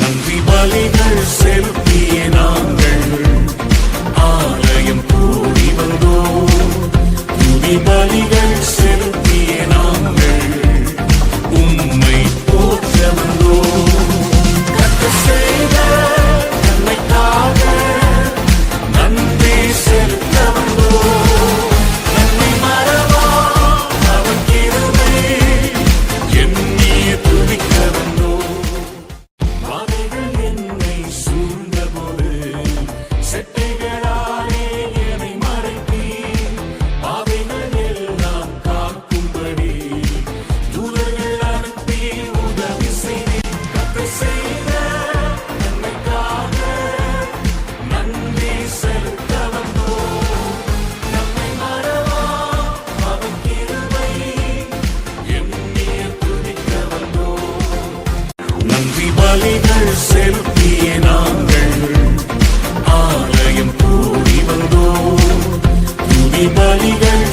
நன்றி பலிகள் செலுத்திய நாங்கள் ஆலயம் கூடி வந்தோம். துதி பலிகள் செலுத்திய நாங்கள் உம்மை போற்ற வந்தோம். கர்த்தர் செய்த நன்மைக்காக நன்றி செலுத்த வந்தோம். நன்மை மறவா அவர் கிருபை எண்ணிய துதிக்க வந்தோம். வாதைகள் என்னை சூழ்ந்தபோது செட்டைகளாலே என்னை மறைத்தீ. பாதைகள் எல்லாம் காக்கும்படி தூதர்கள் அனுப்பி உதவி செய்தீர். கர்த்தர் செய்த நன்மைக்காக நன்றி செலுத்த வந்தோம். நம்மை மறவா அவர் கிருபை எண்ணிய துதிக்க வந்தோம். நன்றி பலிகள் செலுத்திய நாங்கள் ஆலயம் கூடி வந்தோம். துதி பலிகள்